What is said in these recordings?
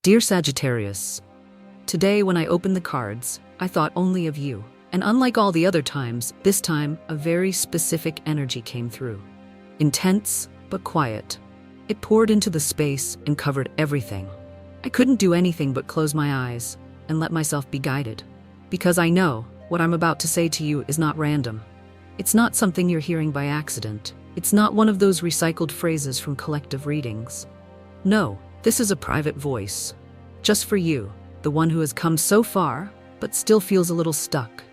Dear Sagittarius, today when I opened the cards, I thought only of you. And unlike all the other times, this time a very specific energy came through. Intense, but quiet. It poured into the space and covered everything. I couldn't do anything but close my eyes and let myself be guided. Because I know what I'm about to say to you is not random. It's not something you're hearing by accident. It's not one of those recycled phrases from collective readings. No. This is a private voice, just for you, the one who has come so far, but still feels a little stuck.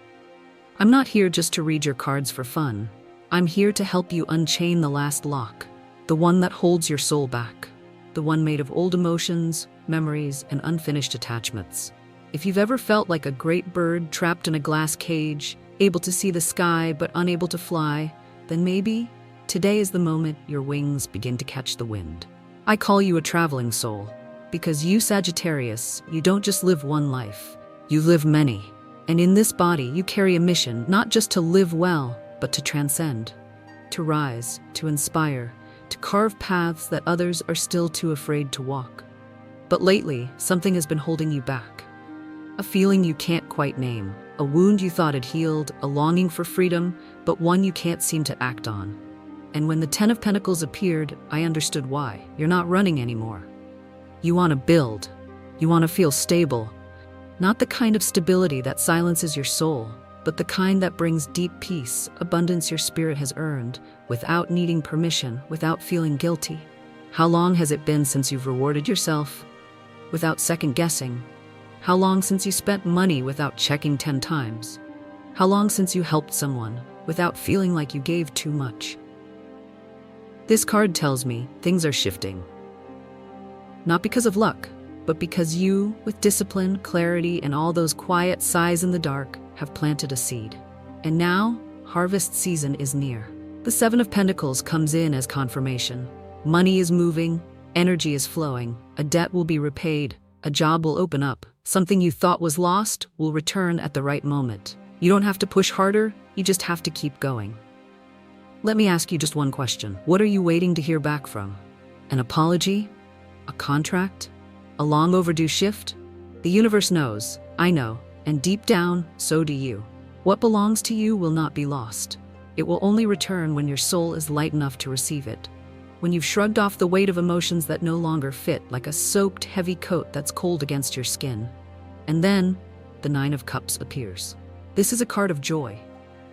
I'm not here just to read your cards for fun. I'm here to help you unchain the last lock, the one that holds your soul back, the one made of old emotions, memories, and unfinished attachments. If you've ever felt like a great bird trapped in a glass cage, able to see the sky but unable to fly, then maybe today is the moment your wings begin to catch the wind. I call you a traveling soul, because you, Sagittarius, you don't just live one life, you live many. And in this body, you carry a mission not just to live well, but to transcend, to rise, to inspire, to carve paths that others are still too afraid to walk. But lately, something has been holding you back. A feeling you can't quite name, a wound you thought had healed, a longing for freedom, but one you can't seem to act on. And when the Ten of Pentacles appeared, I understood why. You're not running anymore. You want to build. You want to feel stable. Not the kind of stability that silences your soul, but the kind that brings deep peace, abundance your spirit has earned, without needing permission, without feeling guilty. How long has it been since you've rewarded yourself without second-guessing? How long since you spent money without checking 10 times? How long since you helped someone without feeling like you gave too much? This card tells me things are shifting. Not because of luck, but because you, with discipline, clarity, and all those quiet sighs in the dark, have planted a seed. And now, harvest season is near. The Seven of Pentacles comes in as confirmation. Money is moving, energy is flowing, a debt will be repaid, a job will open up, something you thought was lost will return at the right moment. You don't have to push harder, you just have to keep going. Let me ask you just one question. What are you waiting to hear back from? An apology? A contract? A long overdue shift? The universe knows, I know, and deep down, so do you. What belongs to you will not be lost. It will only return when your soul is light enough to receive it. When you've shrugged off the weight of emotions that no longer fit, like a soaked, heavy coat that's cold against your skin. And then, the Nine of Cups appears. This is a card of joy,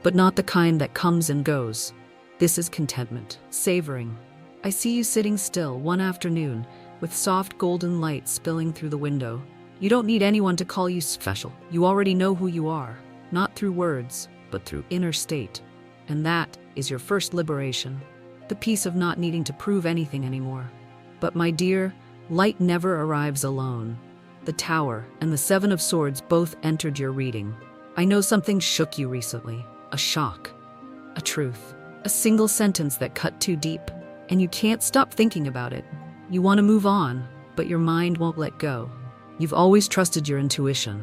but not the kind that comes and goes. This is contentment, savoring. I see you sitting still one afternoon with soft golden light spilling through the window. You don't need anyone to call you special. You already know who you are, not through words, but through inner state. And that is your first liberation, the peace of not needing to prove anything anymore. But my dear, light never arrives alone. The Tower and the Seven of Swords both entered your reading. I know something shook you recently, a shock, a truth. A single sentence that cut too deep, and you can't stop thinking about it. You want to move on, but your mind won't let go. You've always trusted your intuition,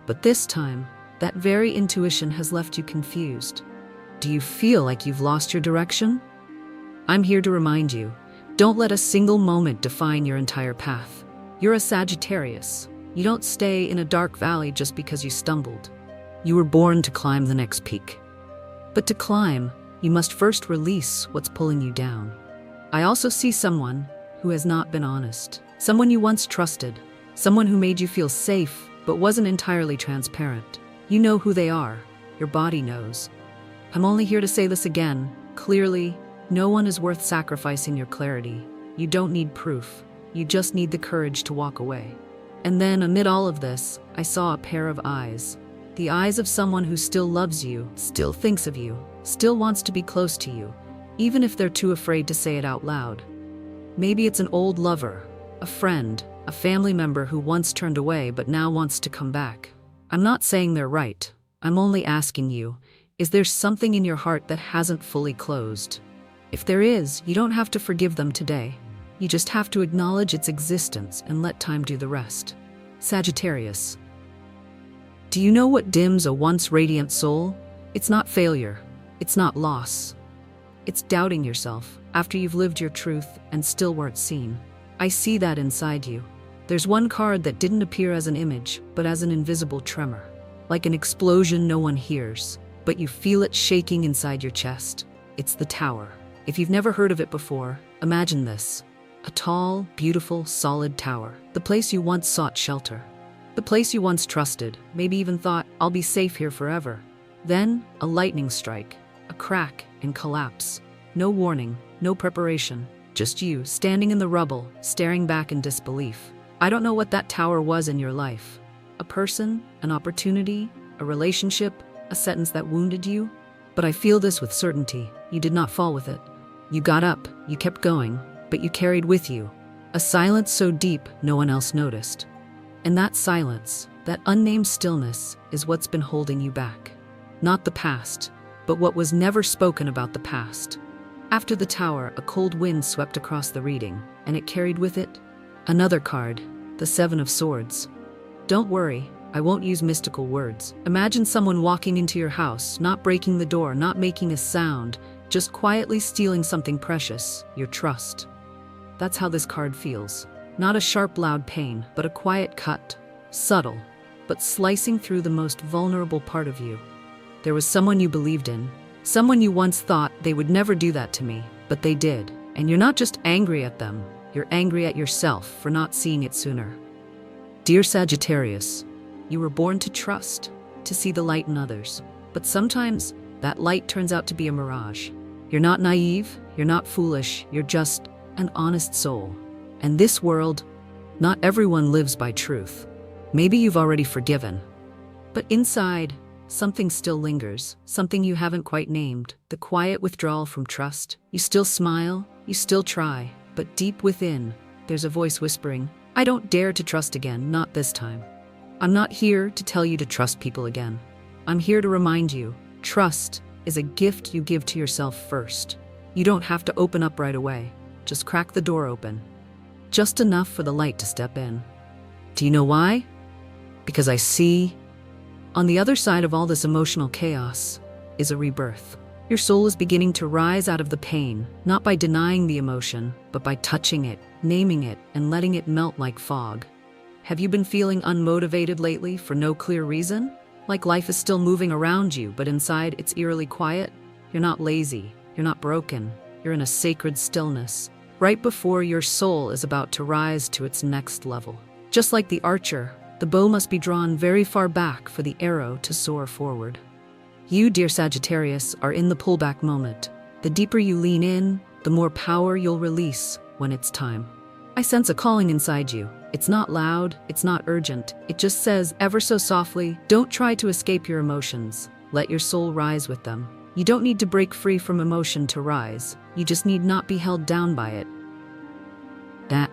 but this time, that very intuition has left you confused. Do you feel like you've lost your direction? I'm here to remind you, don't let a single moment define your entire path. You're a Sagittarius. You don't stay in a dark valley just because you stumbled. You were born to climb the next peak. But to climb, you must first release what's pulling you down. I also see someone who has not been honest. Someone you once trusted. Someone who made you feel safe, but wasn't entirely transparent. You know who they are. Your body knows. I'm only here to say this again, clearly, no one is worth sacrificing your clarity. You don't need proof. You just need the courage to walk away. And then, amid all of this, I saw a pair of eyes. The eyes of someone who still loves you, still thinks of you, still wants to be close to you, even if they're too afraid to say it out loud. Maybe it's an old lover, a friend, a family member who once turned away but now wants to come back. I'm not saying they're right. I'm only asking you, is there something in your heart that hasn't fully closed? If there is, you don't have to forgive them today. You just have to acknowledge its existence and let time do the rest. Sagittarius. Do you know what dims a once radiant soul? It's not failure. It's not loss. It's doubting yourself after you've lived your truth and still weren't seen. I see that inside you. There's one card that didn't appear as an image, but as an invisible tremor. Like an explosion no one hears, but you feel it shaking inside your chest. It's the Tower. If you've never heard of it before, imagine this. A tall, beautiful, solid tower. The place you once sought shelter. The place you once trusted, maybe even thought, I'll be safe here forever. Then, a lightning strike, a crack and collapse. No warning, no preparation. Just you, standing in the rubble, staring back in disbelief. I don't know what that tower was in your life. A person, an opportunity, a relationship, a sentence that wounded you. But I feel this with certainty. You did not fall with it. You got up, you kept going, but you carried with you a silence so deep no one else noticed. And that silence, that unnamed stillness, is what's been holding you back. Not the past, but what was never spoken about the past. After the tower, a cold wind swept across the reading, and it carried with it another card, the Seven of Swords. Don't worry, I won't use mystical words. Imagine someone walking into your house, not breaking the door, not making a sound, just quietly stealing something precious, your trust. That's how this card feels. Not a sharp, loud pain, but a quiet cut, subtle, but slicing through the most vulnerable part of you. There was someone you believed in, someone you once thought they would never do that to me, but they did. And you're not just angry at them, you're angry at yourself for not seeing it sooner. Dear Sagittarius, you were born to trust, to see the light in others. But sometimes, that light turns out to be a mirage. You're not naive, you're not foolish, you're just an honest soul. And this world, not everyone lives by truth. Maybe you've already forgiven. But inside, something still lingers, something you haven't quite named, the quiet withdrawal from trust. You still smile, you still try, but deep within, there's a voice whispering, I don't dare to trust again, not this time. I'm not here to tell you to trust people again. I'm here to remind you, trust is a gift you give to yourself first. You don't have to open up right away. Just crack the door open. Just enough for the light to step in. Do you know why? Because I see, on the other side of all this emotional chaos, is a rebirth. Your soul is beginning to rise out of the pain, not by denying the emotion, but by touching it, naming it, and letting it melt like fog. Have you been feeling unmotivated lately for no clear reason? Like life is still moving around you, but inside it's eerily quiet? You're not lazy, you're not broken, you're in a sacred stillness, right before your soul is about to rise to its next level. Just like the archer, the bow must be drawn very far back for the arrow to soar forward. You, dear Sagittarius, are in the pullback moment. The deeper you lean in, the more power you'll release when it's time. I sense a calling inside you. It's not loud, it's not urgent. It just says, ever so softly, don't try to escape your emotions. Let your soul rise with them. You don't need to break free from emotion to rise. You just need not be held down by it. That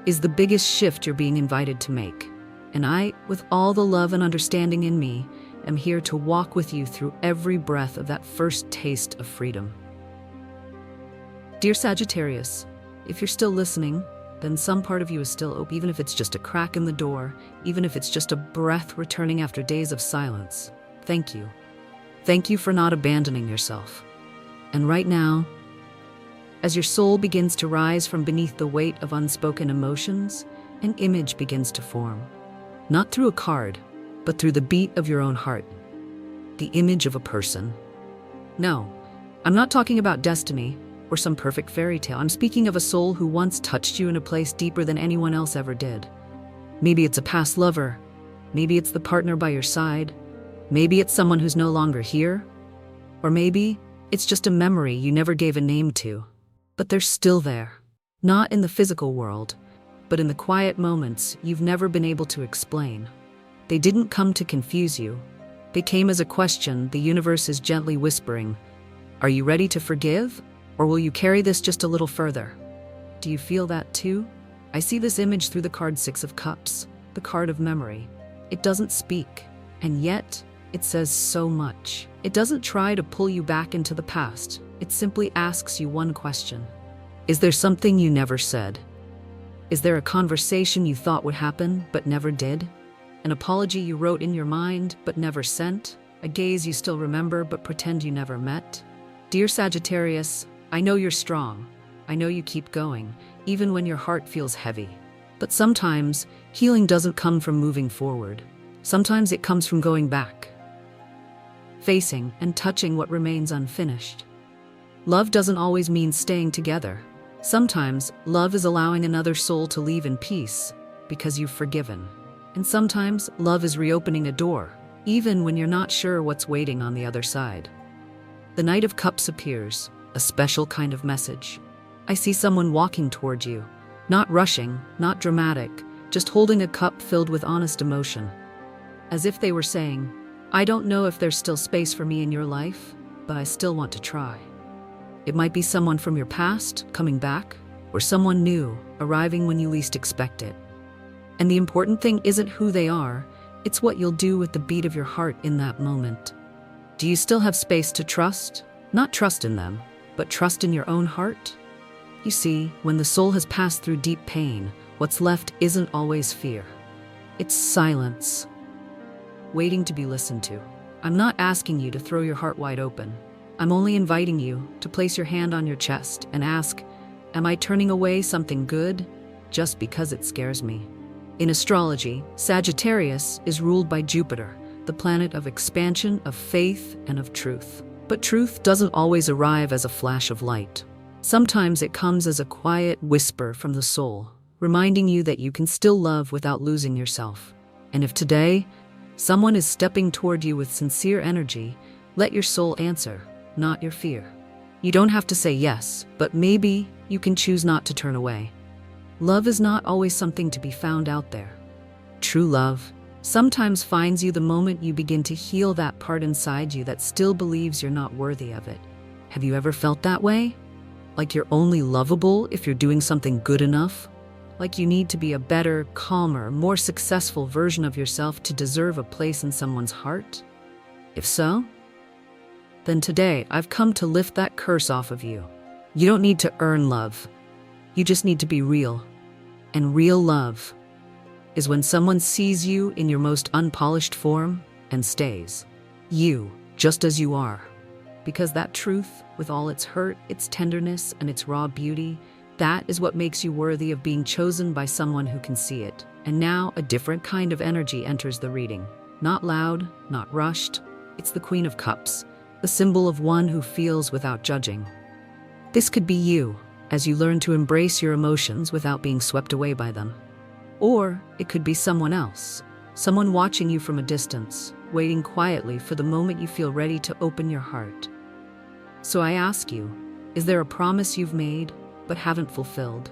is the biggest shift you're being invited to make. And I, with all the love and understanding in me, am here to walk with you through every breath of that first taste of freedom. Dear Sagittarius, if you're still listening, then some part of you is still open, even if it's just a crack in the door, even if it's just a breath returning after days of silence. Thank you. Thank you for not abandoning yourself. And right now, as your soul begins to rise from beneath the weight of unspoken emotions, an image begins to form. Not through a card, but through the beat of your own heart. The image of a person. No, I'm not talking about destiny or some perfect fairy tale. I'm speaking of a soul who once touched you in a place deeper than anyone else ever did. Maybe it's a past lover. Maybe it's the partner by your side. Maybe it's someone who's no longer here. Or maybe it's just a memory you never gave a name to. But they're still there. Not in the physical world, but in the quiet moments you've never been able to explain. They didn't come to confuse you. They came as a question the universe is gently whispering. Are you ready to forgive? Or will you carry this just a little further? Do you feel that too? I see this image through the card Six of Cups, the card of memory. It doesn't speak, and yet it says so much. It doesn't try to pull you back into the past. It simply asks you one question. Is there something you never said? Is there a conversation you thought would happen but never did? An apology you wrote in your mind but never sent? A gaze you still remember but pretend you never met? Dear Sagittarius, I know you're strong. I know you keep going, even when your heart feels heavy. But sometimes healing doesn't come from moving forward. Sometimes it comes from going back, facing and touching what remains unfinished. Love doesn't always mean staying together. Sometimes love is allowing another soul to leave in peace because you've forgiven. And sometimes love is reopening a door, even when you're not sure what's waiting on the other side. The Knight of Cups appears, a special kind of message. I see someone walking toward you, not rushing, not dramatic, just holding a cup filled with honest emotion. As if they were saying, I don't know if there's still space for me in your life, but I still want to try. It might be someone from your past coming back, or someone new arriving when you least expect it. And the important thing isn't who they are, it's what you'll do with the beat of your heart in that moment. Do you still have space to trust? Not trust in them, but trust in your own heart? You see, when the soul has passed through deep pain, what's left isn't always fear. It's silence, waiting to be listened to. I'm not asking you to throw your heart wide open. I'm only inviting you to place your hand on your chest and ask, am I turning away something good just because it scares me? In astrology, Sagittarius is ruled by Jupiter, the planet of expansion, of faith, and of truth. But truth doesn't always arrive as a flash of light. Sometimes it comes as a quiet whisper from the soul, reminding you that you can still love without losing yourself. And if today, someone is stepping toward you with sincere energy, let your soul answer, not your fear. You don't have to say yes, but maybe you can choose not to turn away. Love is not always something to be found out there. True love sometimes finds you the moment you begin to heal that part inside you that still believes you're not worthy of it. Have you ever felt that way? Like you're only lovable if you're doing something good enough? Like you need to be a better, calmer, more successful version of yourself to deserve a place in someone's heart? If so, then today I've come to lift that curse off of you. You don't need to earn love. You just need to be real. And real love is when someone sees you in your most unpolished form and stays. You, just as you are. Because that truth, with all its hurt, its tenderness, and its raw beauty, that is what makes you worthy of being chosen by someone who can see it. And now a different kind of energy enters the reading. Not loud, not rushed. It's the Queen of Cups, the symbol of one who feels without judging. This could be you, as you learn to embrace your emotions without being swept away by them. Or it could be someone else, someone watching you from a distance, waiting quietly for the moment you feel ready to open your heart. So I ask you, is there a promise you've made but haven't fulfilled?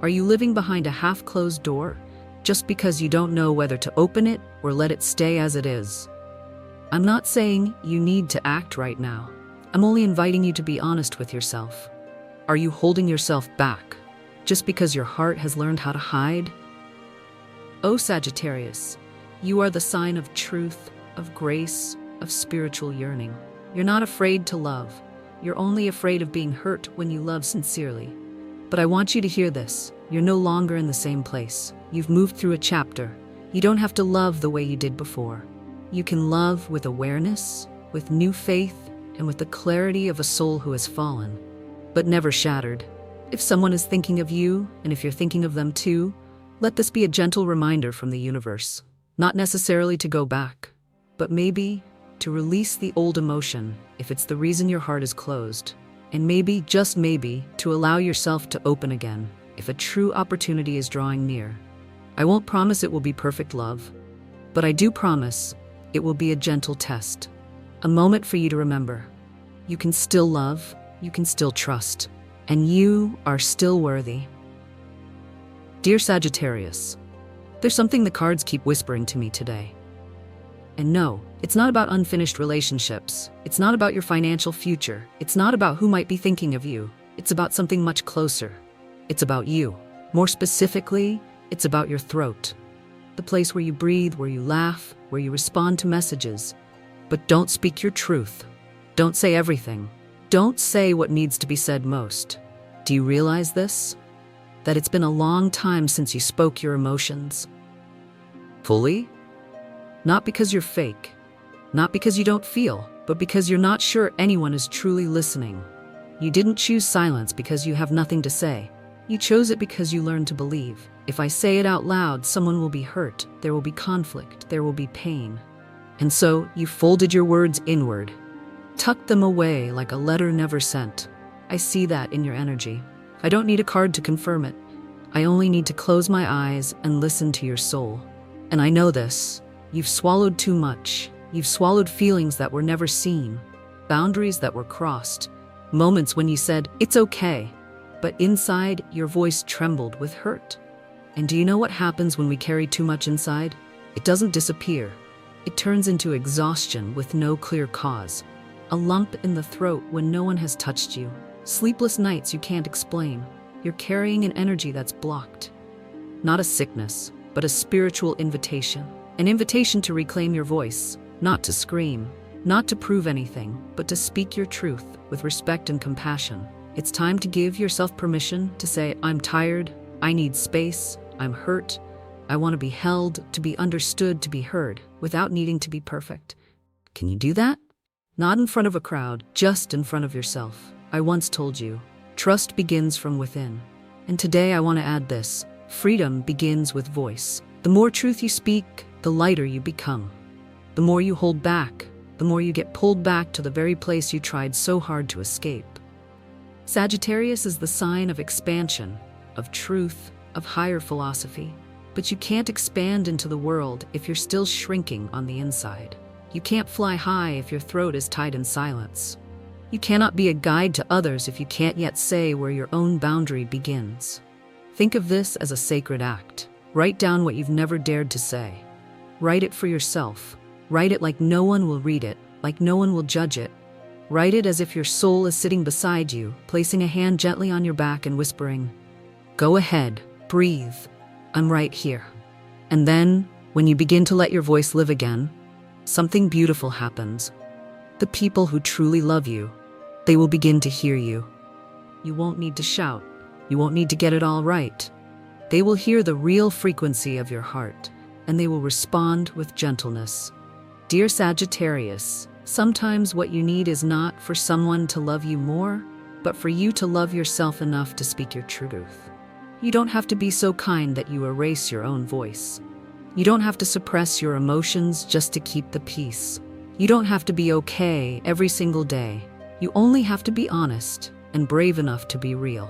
Are you living behind a half-closed door just because you don't know whether to open it or let it stay as it is? I'm not saying you need to act right now. I'm only inviting you to be honest with yourself. Are you holding yourself back just because your heart has learned how to hide? Oh, Sagittarius, you are the sign of truth, of grace, of spiritual yearning. You're not afraid to love. You're only afraid of being hurt when you love sincerely. But I want you to hear this. You're no longer in the same place. You've moved through a chapter. You don't have to love the way you did before. You can love with awareness, with new faith, and with the clarity of a soul who has fallen, but never shattered. If someone is thinking of you, and if you're thinking of them too, let this be a gentle reminder from the universe. Not necessarily to go back, but maybe to release the old emotion if it's the reason your heart is closed. And maybe, just maybe, to allow yourself to open again if a true opportunity is drawing near. I won't promise it will be perfect love, but I do promise it will be a gentle test. A moment for you to remember. You can still love, you can still trust, and you are still worthy. Dear Sagittarius, there's something the cards keep whispering to me today. And no, it's not about unfinished relationships. It's not about your financial future. It's not about who might be thinking of you. It's about something much closer. It's about you. More specifically, it's about your throat. The place where you breathe, where you laugh, where you respond to messages. But don't speak your truth. Don't say everything. Don't say what needs to be said most. Do you realize this? That it's been a long time since you spoke your emotions. Fully? Not because you're fake. Not because you don't feel, but because you're not sure anyone is truly listening. You didn't choose silence because you have nothing to say. You chose it because you learned to believe. If I say it out loud, someone will be hurt, there will be conflict, there will be pain. And so you folded your words inward, tucked them away like a letter never sent. I see that in your energy. I don't need a card to confirm it. I only need to close my eyes and listen to your soul. And I know this. You've swallowed too much. You've swallowed feelings that were never seen, boundaries that were crossed, moments when you said, "It's okay," but inside your voice trembled with hurt. And do you know what happens when we carry too much inside? It doesn't disappear. It turns into exhaustion with no clear cause. A lump in the throat when no one has touched you. Sleepless nights you can't explain. You're carrying an energy that's blocked. Not a sickness, but a spiritual invitation. An invitation to reclaim your voice, not to scream, not to prove anything, but to speak your truth with respect and compassion. It's time to give yourself permission to say, "I'm tired, I need space, I'm hurt, I want to be held, to be understood, to be heard," without needing to be perfect. Can you do that? Not in front of a crowd, just in front of yourself. I once told you, trust begins from within. And today I want to add this: freedom begins with voice. The more truth you speak, the lighter you become. The more you hold back, the more you get pulled back to the very place you tried so hard to escape. Sagittarius is the sign of expansion, of truth, of higher philosophy. But you can't expand into the world if you're still shrinking on the inside. You can't fly high if your throat is tied in silence. You cannot be a guide to others if you can't yet say where your own boundary begins. Think of this as a sacred act. Write down what you've never dared to say. Write it for yourself. Write it like no one will read it, like no one will judge it. Write it as if your soul is sitting beside you, placing a hand gently on your back and whispering, "Go ahead, breathe. I'm right here." And then, when you begin to let your voice live again, something beautiful happens. The people who truly love you, they will begin to hear you. You won't need to shout. You won't need to get it all right. They will hear the real frequency of your heart, and they will respond with gentleness. Dear Sagittarius, sometimes what you need is not for someone to love you more, but for you to love yourself enough to speak your truth. You don't have to be so kind that you erase your own voice. You don't have to suppress your emotions just to keep the peace. You don't have to be okay every single day. You only have to be honest and brave enough to be real.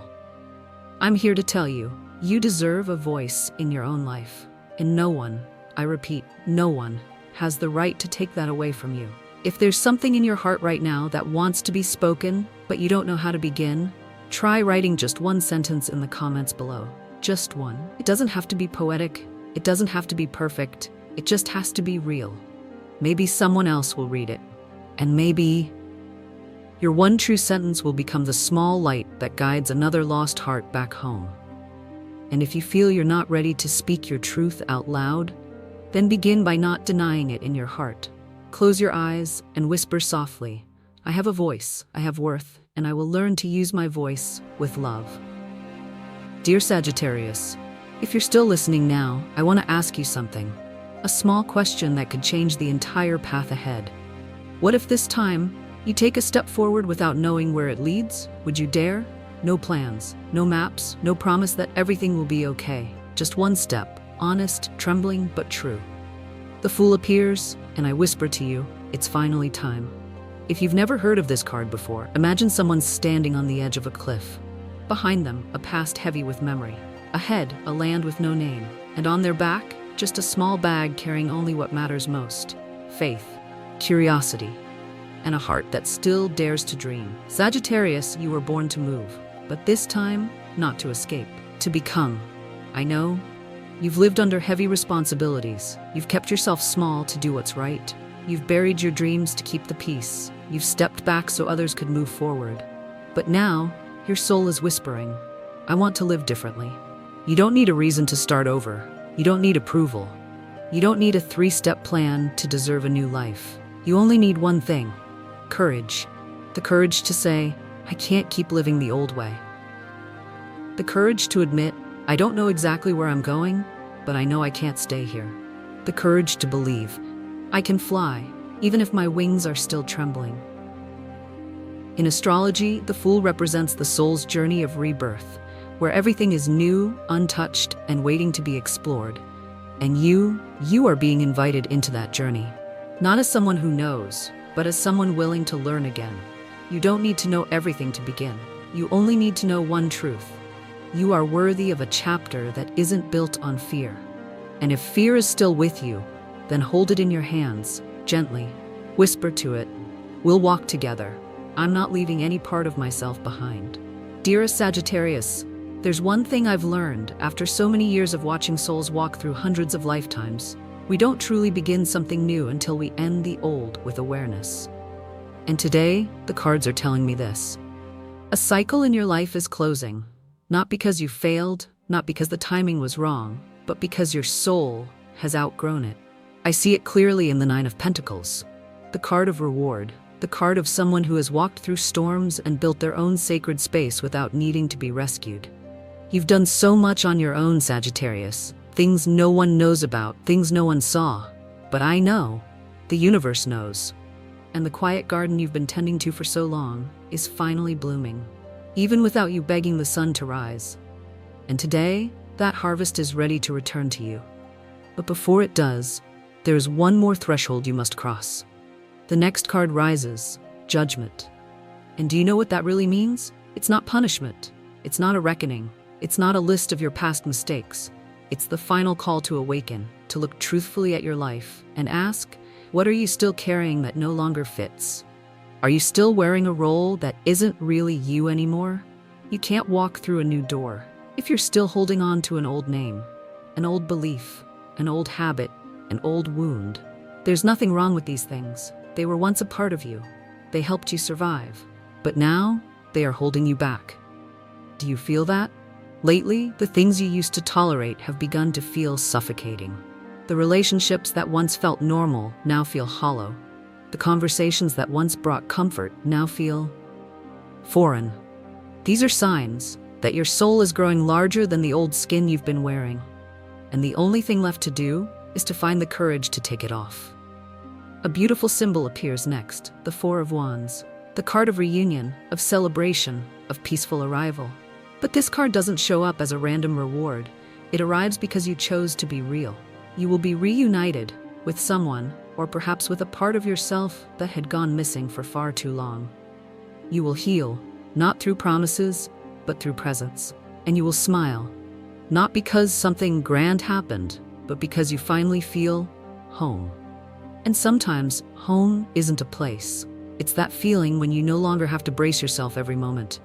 I'm here to tell you, you deserve a voice in your own life. And no one, I repeat, no one, has the right to take that away from you. If there's something in your heart right now that wants to be spoken, but you don't know how to begin, try writing just one sentence in the comments below. Just one. It doesn't have to be poetic. It doesn't have to be perfect. It just has to be real. Maybe someone else will read it. And maybe your one true sentence will become the small light that guides another lost heart back home. And if you feel you're not ready to speak your truth out loud, then begin by not denying it in your heart. Close your eyes and whisper softly, "I have a voice, I have worth, and I will learn to use my voice with love." Dear Sagittarius, if you're still listening now, I want to ask you something. A small question that could change the entire path ahead. What if this time you take a step forward without knowing where it leads? Would you dare? No plans, no maps, no promise that everything will be okay. Just one step, honest, trembling, but true. The Fool appears, and I whisper to you, it's finally time. If you've never heard of this card before, imagine someone standing on the edge of a cliff. Behind them, a past heavy with memory. Ahead, a land with no name. And on their back, just a small bag carrying only what matters most. Faith, curiosity, and a heart that still dares to dream. Sagittarius, you were born to move, but this time, not to escape, to become. I know, you've lived under heavy responsibilities. You've kept yourself small to do what's right. You've buried your dreams to keep the peace. You've stepped back so others could move forward. But now, your soul is whispering, I want to live differently. You don't need a reason to start over. You don't need approval. You don't need a 3-step plan to deserve a new life. You only need one thing: courage. The courage to say, I can't keep living the old way. The courage to admit, I don't know exactly where I'm going, but I know I can't stay here. The courage to believe, I can fly, even if my wings are still trembling. In astrology, the Fool represents the soul's journey of rebirth, where everything is new, untouched, and waiting to be explored. And you are being invited into that journey. Not as someone who knows, but as someone willing to learn again. You don't need to know everything to begin. You only need to know one truth. You are worthy of a chapter that isn't built on fear. And if fear is still with you, then hold it in your hands, gently. Whisper to it, "We'll walk together. I'm not leaving any part of myself behind." Dearest Sagittarius, there's one thing I've learned after so many years of watching souls walk through hundreds of lifetimes. We don't truly begin something new until we end the old with awareness. And today, the cards are telling me this. A cycle in your life is closing, not because you failed, not because the timing was wrong, but because your soul has outgrown it. I see it clearly in the Nine of Pentacles, the card of reward, the card of someone who has walked through storms and built their own sacred space without needing to be rescued. You've done so much on your own, Sagittarius. Things no one knows about, things no one saw. But I know. The universe knows. And the quiet garden you've been tending to for so long is finally blooming, even without you begging the sun to rise. And today, that harvest is ready to return to you. But before it does, there is one more threshold you must cross. The next card rises, judgment. And do you know what that really means? It's not punishment. It's not a reckoning. It's not a list of your past mistakes. It's the final call to awaken, to look truthfully at your life and ask, what are you still carrying that no longer fits? Are you still wearing a role that isn't really you anymore? You can't walk through a new door if you're still holding on to an old name, an old belief, an old habit, an old wound. There's nothing wrong with these things. They were once a part of you. They helped you survive. But now, they are holding you back. Do you feel that? Lately, the things you used to tolerate have begun to feel suffocating. The relationships that once felt normal now feel hollow. The conversations that once brought comfort now feel foreign. These are signs that your soul is growing larger than the old skin you've been wearing. And the only thing left to do is to find the courage to take it off. A beautiful symbol appears next, the Four of Wands, the card of reunion, of celebration, of peaceful arrival. But this card doesn't show up as a random reward. It arrives because you chose to be real. You will be reunited with someone, or perhaps with a part of yourself that had gone missing for far too long. You will heal, not through promises, but through presence. And you will smile, not because something grand happened, but because you finally feel home. And sometimes, home isn't a place. It's that feeling when you no longer have to brace yourself every moment.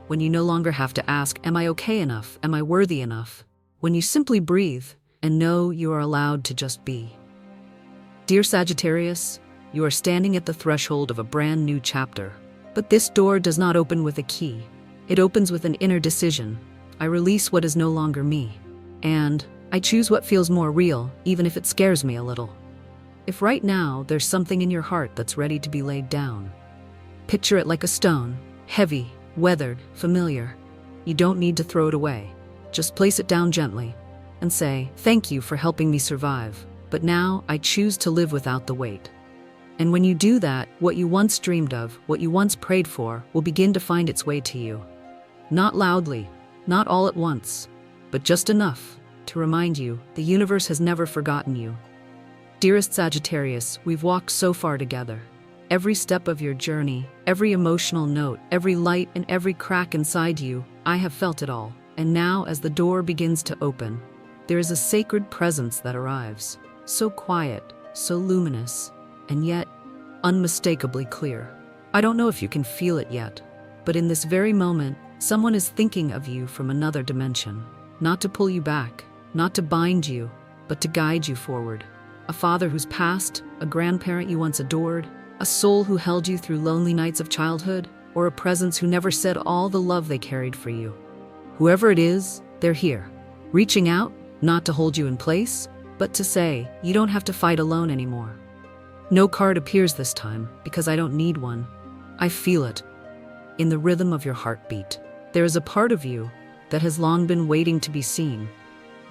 When you no longer have to ask, am I okay enough? Am I worthy enough? When you simply breathe and know you are allowed to just be. Dear Sagittarius, you are standing at the threshold of a brand new chapter. But this door does not open with a key. It opens with an inner decision. I release what is no longer me. And I choose what feels more real, even if it scares me a little. If right now there's something in your heart that's ready to be laid down, picture it like a stone, heavy, weathered, familiar. You don't need to throw it away. Just place it down gently and say, thank you for helping me survive, but now I choose to live without the weight. And when you do that, what you once dreamed of, what you once prayed for, will begin to find its way to you. Not loudly, not all at once, but just enough to remind you the universe has never forgotten you. Dearest Sagittarius, we've walked so far together. Every step of your journey, every emotional note, every light and every crack inside you, I have felt it all. And now, as the door begins to open, there is a sacred presence that arrives. So quiet, so luminous, and yet unmistakably clear. I don't know if you can feel it yet, but in this very moment, someone is thinking of you from another dimension. Not to pull you back, not to bind you, but to guide you forward. A father who's passed, a grandparent you once adored, a soul who held you through lonely nights of childhood, or a presence who never said all the love they carried for you. Whoever it is, they're here, reaching out, not to hold you in place, but to say, you don't have to fight alone anymore. No card appears this time, because I don't need one. I feel it. In the rhythm of your heartbeat, there is a part of you that has long been waiting to be seen.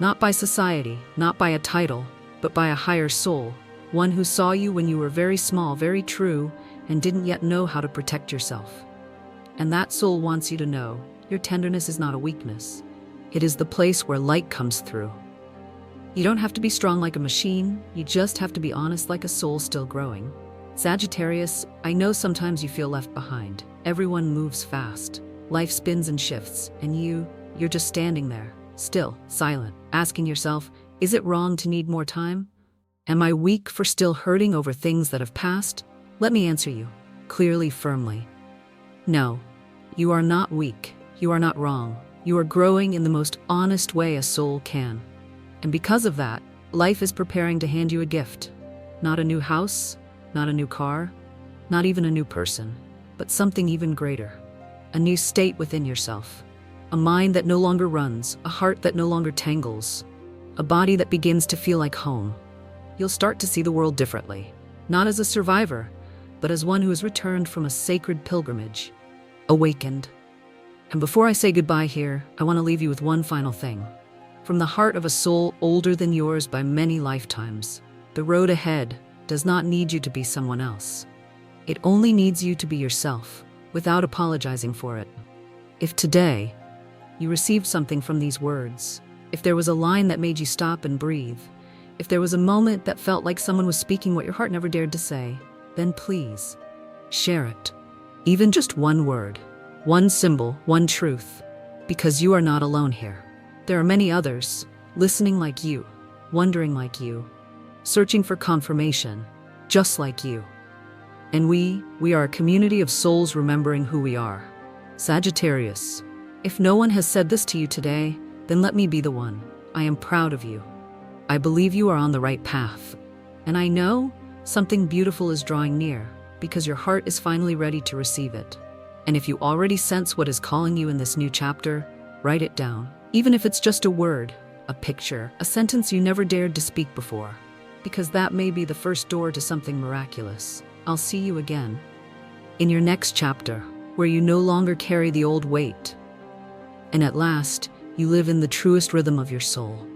Not by society, not by a title, but by a higher soul. One who saw you when you were very small, very true, and didn't yet know how to protect yourself. And that soul wants you to know your tenderness is not a weakness. It is the place where light comes through. You don't have to be strong like a machine, you just have to be honest like a soul still growing. Sagittarius, I know sometimes you feel left behind. Everyone moves fast. Life spins and shifts, and you're just standing there, still, silent, asking yourself, is it wrong to need more time? Am I weak for still hurting over things that have passed? Let me answer you, clearly, firmly. No, you are not weak. You are not wrong. You are growing in the most honest way a soul can. And because of that, life is preparing to hand you a gift. Not a new house, not a new car, not even a new person, but something even greater. A new state within yourself. A mind that no longer runs, a heart that no longer tangles, a body that begins to feel like home. You'll start to see the world differently, not as a survivor, but as one who has returned from a sacred pilgrimage, awakened. And before I say goodbye here, I want to leave you with one final thing. From the heart of a soul older than yours by many lifetimes, the road ahead does not need you to be someone else. It only needs you to be yourself, without apologizing for it. If today you received something from these words, if there was a line that made you stop and breathe, if there was a moment that felt like someone was speaking what your heart never dared to say, then please, share it. Even just one word, one symbol, one truth, because you are not alone here. There are many others, listening like you, wondering like you, searching for confirmation, just like you. And we are a community of souls remembering who we are. Sagittarius, if no one has said this to you today, then let me be the one. I am proud of you. I believe you are on the right path. And I know something beautiful is drawing near, because your heart is finally ready to receive it. And if you already sense what is calling you in this new chapter, write it down. Even if it's just a word, a picture, a sentence you never dared to speak before. Because that may be the first door to something miraculous. I'll see you again in your next chapter, where you no longer carry the old weight. And at last, you live in the truest rhythm of your soul.